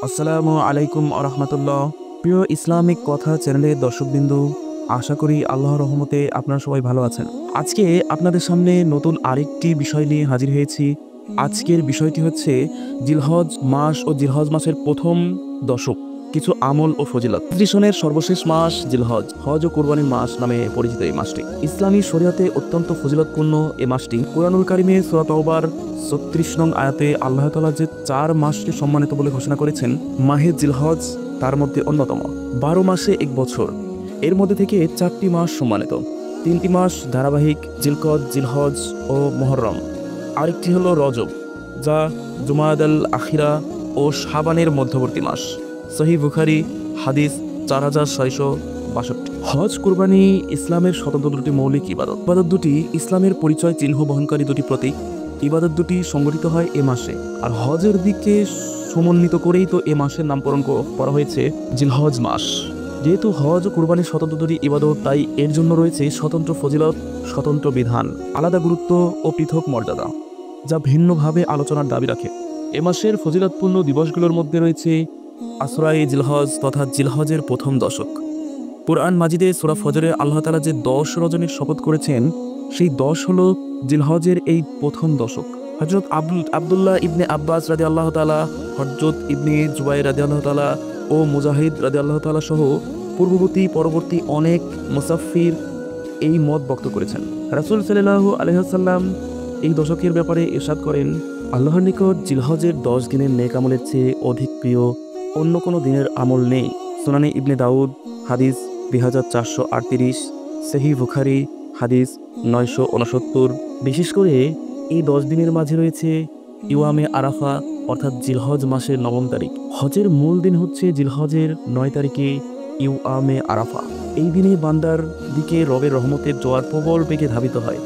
আসসালামু আলাইকুম আরহামতুল্লাহ। প্রিয় ইসলামিক কথা চ্যানেলের দর্শকবিন্দু, আশা করি আল্লাহর রহমতে আপনারা সবাই ভালো আছেন। আজকে আপনাদের সামনে নতুন আরেকটি বিষয় নিয়ে হাজির হয়েছি। আজকের বিষয়টি হচ্ছে জিলহজ মাস ও জিলহজ মাসের প্রথম দশক, কিছু আমল ও ফজিলত। হিজরি সর্বশেষ মাস জিলহজ, হজ ও কুরবানির মাস নামে পরিচিত এই মাসটি ইসলামী শরিয়তে অত্যন্ত ফজিলতপূর্ণ। এই মাসটি কুরআনুল কারিমে সূরা তাওবার ৩৬ নং আয়াতে আল্লাহ তাআলা যে 4 মাসকে সম্মানিত বলে ঘোষণা করেছেন, মাহে জিলহজ তার মধ্যে অন্যতম। 12 মাসে এক বছর, এর মধ্যে থেকে 4টি মাস সম্মানিত। 3টি মাস ধারাবাহিক, জিলকদ, জিলহজ ও মুহররম। আরেকটি হলো রজব, যা জুমাদাল আখিরা ও শাবানের মধ্যবর্তী মাস। সহিহ বুখারী হাদিস 4662। হজ কুরবানি ইসলামের স্বতন্ত্র দুটি মৌলিক ইবাদত। ইবাদত দুটি ইসলামের পরিচয় চিহ্ন বহনকারী দুটি প্রতীক। ইবাদত দুটি সংগঠিত হয় এ মাসে, আর হজের দিকে সমন্বিত করেই তো এ মাসের নামকরণ করা হয়েছে জিলহজ মাস। যেহেতু হজ ও কুরবানির স্বতন্ত্র দুটি ইবাদত, তাই এর জন্য রয়েছে স্বতন্ত্র ফজিলত, স্বতন্ত্র বিধান, আলাদা গুরুত্ব ও পৃথক মর্যাদা, যা ভিন্নভাবে আলোচনার দাবি রাখে। এ মাসের ফজিলতপূর্ণ দিবসগুলোর মধ্যে রয়েছে আশরায়ে জিলহজ তথা জিলহজের প্রথম দশক। কুরআন মাজিদে সূরা ফজরে আল্লাহ তাআলা যে 10 রজনীর শপথ করেছেন, সেই 10 হলো জিলহজের এই প্রথম দশক। হযরত আব্দুল্লাহ ইবনে আব্বাস রাদিয়াল্লাহু তাআলা, হযরত ইবনে জুবাইর রাদিয়াল্লাহু তাআলা ও মুজাহিদ রাদিয়াল্লাহু তাআলা সহ পরবর্তী অনেক মুসাফির এই মত ব্যক্ত করেছেন। রাসূল সাল্লাল্লাহু আলাইহি ওয়াসাল্লাম এই দশকের ব্যাপারে ইরশাদ করেন, আল্লাহর নিকট জিলহজের 10 দিনের নেক আমলের চেয়ে অধিক প্রিয় অন্য কোনো দিনের আমল নেই। সুনানে ইবনে দাউদ হাদিস 2438, সহিহ বুখারী হাদিস 969। বিশেষ করে এই 10 দিনের মাঝে রয়েছে ইওয়ামে আরাফা, অর্থাৎ জিলহজ মাসের 9ম তারিখ। হজের মূল দিন হচ্ছে জিলহজের 9 তারিখে ইওয়ামে আরাফা। এই দিনে বান্দার দিকে রবের রহমতের জোয়ার প্রবল বেগে ধাবিত হয়।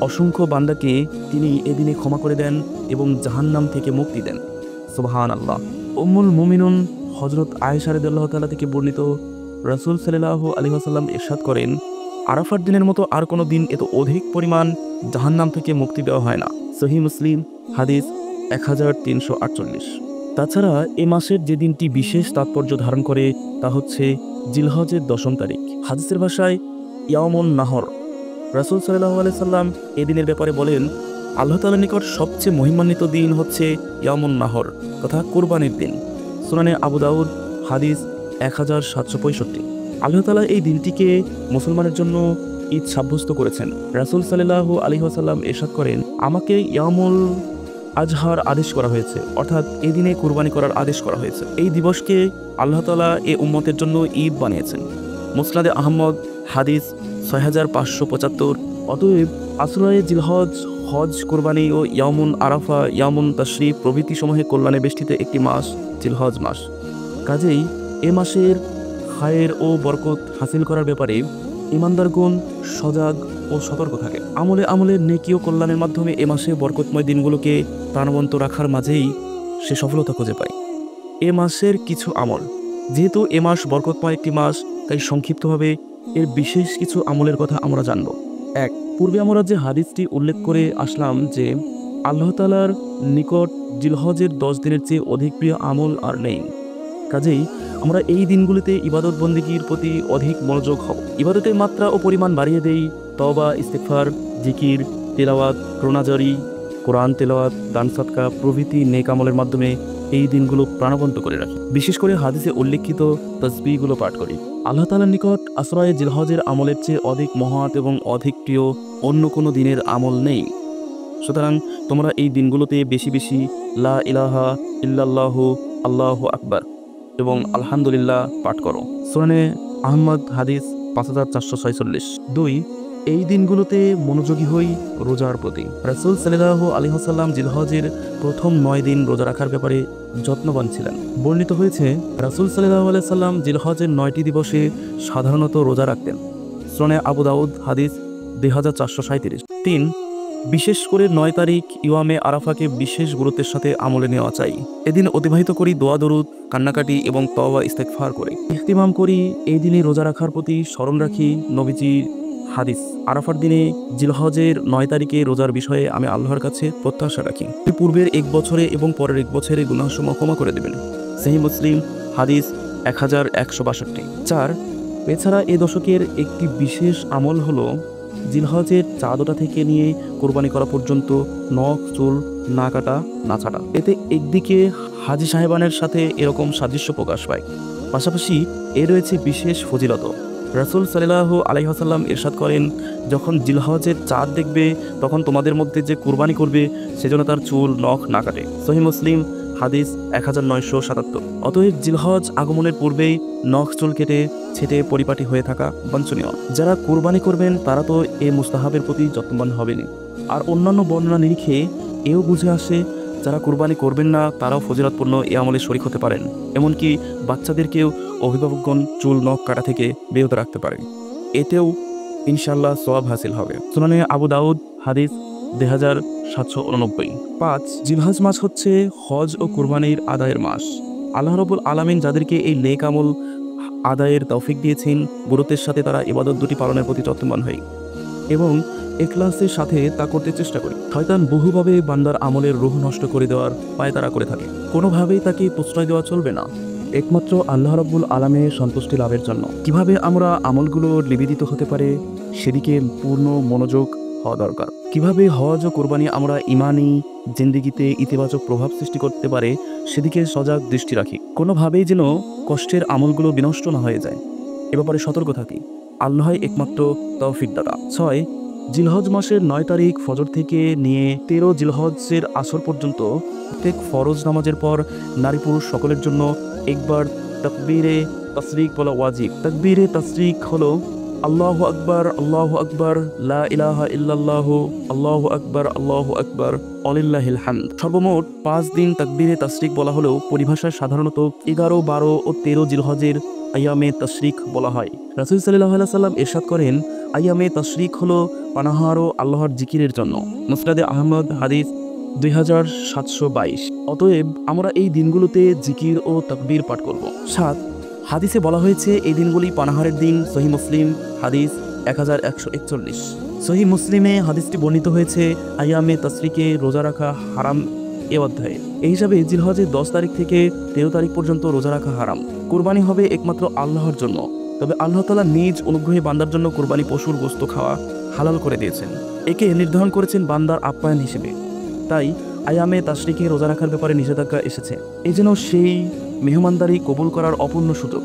অসংখ্য বান্দাকে তিনি এদিনে ক্ষমা করে দেন এবং জাহান্নাম থেকে মুক্তি দেন। সুবহানাল্লাহ। উম্মুল মুমিনুন হযরত আয়েশা রাদিয়াল্লাহু তাআলা থেকে বর্ণিত, রাসূল সাল্লাল্লাহু আলাইহি ওয়াসাল্লাম ইরশাদ করেন, আরাফার দিনের মতো আর কোনো দিন এত অধিক পরিমাণ জাহান্নাম থেকে মুক্তি দেওয়া হয় না। সহিহ মুসলিম হাদিস 1348। তাছাড়া এ মাসের যে দিনটি বিশেষ তাৎপর্য ধারণ করে তা হচ্ছে জিলহজের 10ম তারিখ। হাদিসের ভাষায় ইয়াউমুন নাহর। রাসূল সাল্লাল্লাহু আলাইহি সাল্লাম এই দিনের ব্যাপারে বলেন, আল্লাহ তাআলার নিকট সবচেয়ে মহিমান্বিত দিন হচ্ছে ইয়াউমুন নাহর তথা কুরবানির দিন। সুনানে আবু দাউদ হাদিস 1765। আল্লাহ তাআলা এই দিনটিকে মুসলমানের জন্য ঈদ সাব্যস্ত করেছেন। রাসূল সাল্লাল্লাহু আলাইহি ওয়াসাল্লাম ইরশাদ করেন, আমাকে ইয়ামুল আজহার আদেশ করা হয়েছে, অর্থাৎ এই দিনে কুরবানি করার আদেশ করা হয়েছে। এই দিবসকে আল্লাহ তাআলা এ উম্মতের জন্য ঈদ বানিয়েছেন। মুসনাদে আহমদ হাদিস 6575। অতএব আশরায়ে জিলহজ, হজ, কুরবানি ও ইয়াউমুন আরাফা, ইয়াউমুন তাশরিক প্রভৃতি সমূহে কল্যাণে বেষ্টিত একটি মাস জিলহজ মাস। কাজেই এ মাসের খায়ের ও বরকত হাসিল করার ব্যাপারে ইমানদারগণ সজাগ ও সতর্ক থাকে। আমলে নেকি ও কল্যাণের মাধ্যমে এ মাসে বরকতময় দিনগুলোকে প্রাণবন্ত রাখার মাঝেই সে সফলতা খুঁজে পায়। এ মাসের কিছু আমল, যেহেতু এ মাস বরকতময় একটি মাস, তাই সংক্ষিপ্তভাবে এর বিশেষ কিছু আমলের কথা আমরা জানব। 1. পূর্বে আমরা যে হাদিসটি উল্লেখ করে আসলাম যে আল্লাহ তাআলার নিকট জিলহজের 10 দিনের চেয়ে অধিক প্রিয় আমল আর নেই। কাজেই আমরা এই দিনগুলিতে ইবাদত বন্দেগীর প্রতি অধিক মনোযোগ হব। ইবাদতের মাত্রা ও পরিমাণ বাড়িয়ে দেই। তওবা, ইস্তিগফার, জিকির, তেলাওয়াত, রোনাজারি, কোরআন তেলাওয়াত, দান সাদকা প্রভৃতি নেক আমলের মাধ্যমে এই দিনগুলো প্রাণবন্ত করে রাখি। বিশেষ করে হাদিসে উল্লেখিত তাসবিহগুলো পাঠ করি। আল্লাহ তাআলার নিকট আশরায়ে জিলহজের আমলের চেয়ে অধিক মহৎ এবং অধিক প্রিয় অন্য কোনো দিনের আমল নেই। সুতরাং তোমরা এই দিনগুলোতে বেশি বেশি লা ইলাহা ইল্লাল্লাহু আল্লাহু আকবার এবং আলহামদুলিল্লাহ পাঠ করো। সুনানে আহমদ হাদিস 5446। 2. এই দিনগুলোতে মনোযোগী হই রোজার প্রতি। রাসূল সাল্লাল্লাহু আলাইহি ওয়াসাল্লাম জিলহজের প্রথম 9 দিন রোজা রাখার ব্যাপারে যত্নবান ছিলেন। বর্ণিত হয়েছে, রাসূল সাল্লাল্লাহু আলাইহি ওয়াসাল্লাম জিলহজের 9টি দিবসে সাধারণত রোজা রাখতেন। সুনানে আবু দাউদ হাদিস 2437। 3. বিশেষ করে 9 তারিখ ইওয়ামে আরাফাকে বিশেষ গুরুত্বের সাথে আমলে নেওয়া চাই। এদিন অতিবাহিত করি দোয়া দরুদ, কান্নাকাটি এবং তওবা ইস্তেগফার করে। ইহতিমাম করি এই দিনে রোজা রাখার প্রতি স্মরণ রাখি নবীজি হাদিস, আরাফার দিনে জিলহজের 9 তারিখে রোজার বিষয়ে আমি আল্লাহর কাছে প্রত্যাশা রাখি, পূর্বের 1 বছরে এবং পরের 1 বছরে গুনাহসমূহ ক্ষমা করে দেবেন। সহিহ মুসলিম হাদিস 1162। 4, এছাড়া এ দশকের একটি বিশেষ আমল হলো জিলহজের চাঁদটা থেকে নিয়ে কোরবানি করা পর্যন্ত নখ চুল না কাটা না ছাটা। এতে একদিকে হাজি সাহেবানের সাথে এরকম সাদৃশ্য প্রকাশ পায়, পাশাপাশি এ রয়েছে বিশেষ ফজিলত। রাসূল সাল্লাল্লাহু আলাইহি ওয়াসাল্লাম ইরশাদ করেন, যখন জিলহজের চাঁদ দেখবে তখন তোমাদের মধ্যে যে কুরবানি করবে সেজন্য তার চুল নখ না কাটে। সহিহ মুসলিম হাদিস 1977। অতএব জিলহজ আগমনের পূর্বেই নখ চুল কেটে ছেটে পরিপাটি হয়ে থাকা বাঞ্ছনীয়। যারা কুরবানি করবেন তারা তো এ মুস্তাহাবের প্রতি যত্নবান হবেনই। আর অন্যান্য বর্ণনা নিরিখে এও বুঝে আসে যারা কুরবানি করবেন না তারাও ফজিলতপূর্ণ এ আমলে শরীক হতে পারেন। এমনকি বাচ্চাদেরকেও অভিভাবকগণ চুল নখ কাটা থেকে বিরত রাখতে পারেন, এতেও ইনশাআল্লাহ সওয়াব হাসিল হবে। সুনানে আবু দাউদ হাদিস 2789। 5, জিলহজ মাস হচ্ছে হজ ও কুরবানির আদায়ের মাস। আল্লাহ রাব্বুল আলামিন যাদেরকে এই নেক আমল আদায়ের তৌফিক দিয়েছেন, গুরুত্বের সাথে তারা ইবাদত দুটি পালনের প্রতি যত্নবান হয় এবং ইখলাসের সাথে তা করতে চেষ্টা করি। শয়তান বহুভাবে বান্দার আমলের রূহ নষ্ট করে দেওয়ার পায়তারা করে থাকে। কোনোভাবেই তাকে প্রশ্রয় দেওয়া চলবে না, একমাত্র আল্লাহ রাব্বুল আলামিনের সন্তুষ্টি লাভের জন্য। কিভাবে আমরা আমলগুলো নিবেদিত হতে পারে সেদিকে পূর্ণ মনোযোগ হওয়া দরকার। কিভাবে হজ ও কোরবানি আমরা ইমানি জিন্দেগিতে ইতিবাচক প্রভাব সৃষ্টি করতে পারে সেদিকে সজাগ দৃষ্টি রাখি। কোনোভাবেই যেন কষ্টের আমলগুলো বিনষ্ট না হয়ে যায়, এ ব্যাপারে সতর্ক থাকি। আল্লাহই একমাত্র তৌফিক দাতা। 6, জিলহজ মাসের 9 তারিখ ফজর থেকে নিয়ে 13 জিলহজের আসর পর্যন্ত প্রত্যেক ফরজ নামাজের পর নারী পুরুষ সকলের জন্য একবার তাকবীরে তাসরিক বলা ওয়াজিব। তাকবীরে তাসরিক হলো আল্লাহু আকবার আল্লাহু আকবার লা ইলাহা ইল্লাল্লাহু আল্লাহু আকবার ওয়ালিল্লাহিল হামদ। সর্বমোট 5 দিন তাকবীরে তাসরিক বলা হলেও পরিভাষায় সাধারণত 11, 12 ও 13 জিলহজের আইয়ামে তাশরিক বলা হয়। রাসূল সাল্লাল্লাহু আলাইহি ওয়াসাল্লাম ইরশাদ করেন, আইয়ামে তাশরিক হলো পানাহার ও আল্লাহর জিকিরের জন্য। মুসনাদে আহমদ হাদিস 2722। অতএব আমরা এই দিনগুলোতে জিকির ও তাকবীর পাঠ করব। 7, হাদিসে বলা হয়েছে এই দিনগুলি পানাহারের দিন। সহিহ মুসলিম হাদিস 1141। সহিহ মুসলিমে হাদিসটি বর্ণিত হয়েছে আইয়ামে তাশরিকে রোজা রাখা হারাম এ অধ্যায়ে। এই হিসাবে জিলহজের 10 তারিখ থেকে 13 তারিখ পর্যন্ত রোজা রাখা হারাম। কুরবানি হবে একমাত্র আল্লাহর জন্য, তবে আল্লাহ তাআলা নিজ অনুগ্রহে বান্দার জন্য কুরবানি পশুর গোশত খাওয়া হালাল করে দিয়েছেন। একে নির্ধারণ করেছেন বান্দার আপ্যায়ন হিসেবে। তাই আইয়ামে তাশরিকে রোজা রাখার ব্যাপারে নিষেধাজ্ঞা এসেছে। এই যেন সেই মেহমানদারি কবুল করার অপূর্ণ সুযোগ।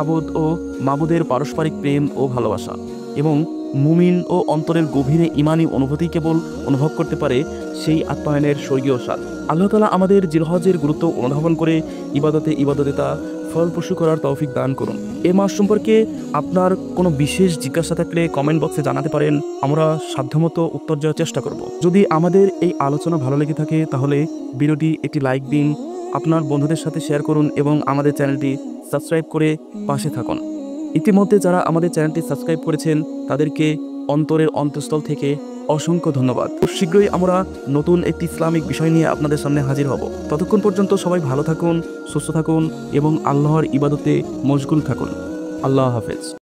আবদ ও মাবুদের পারস্পরিক প্রেম ও ভালোবাসা এবং মুমিন ও অন্তরের গভীরে ইমানি অনুভূতি কেবল অনুভব করতে পারে সেই আপ্যায়নের স্বর্গীয় স্বাদ। আল্লাহ তাআলা আমাদের জিলহজের গুরুত্ব অনুধাবন করে ইবাদতে তা ফলপ্রসূ করার তৌফিক দান করুন। এ মাস সম্পর্কে আপনার কোনো বিশেষ জিজ্ঞাসা থাকলে কমেন্ট বক্সে জানাতে পারেন, আমরা সাধ্যমতো উত্তর দেওয়ার চেষ্টা করব। যদি আমাদের এই আলোচনা ভালো লেগে থাকে তাহলে ভিডিওটি একটি লাইক দিন, আপনার বন্ধুদের সাথে শেয়ার করুন এবং আমাদের চ্যানেলটি সাবস্ক্রাইব করে পাশে থাকুন। ইতিমধ্যে যারা আমাদের চ্যানেলটি সাবস্ক্রাইব করেছেন তাদেরকে অন্তরের অন্তঃস্থল থেকে অসংখ্য ধন্যবাদ। খুব শীঘ্রই আমরা নতুন একটি ইসলামিক বিষয় নিয়ে আপনাদের সামনে হাজির হব। ততক্ষণ পর্যন্ত সবাই ভালো থাকুন, সুস্থ থাকুন এবং আল্লাহর ইবাদতে মশগুল থাকুন। আল্লাহ হাফেজ।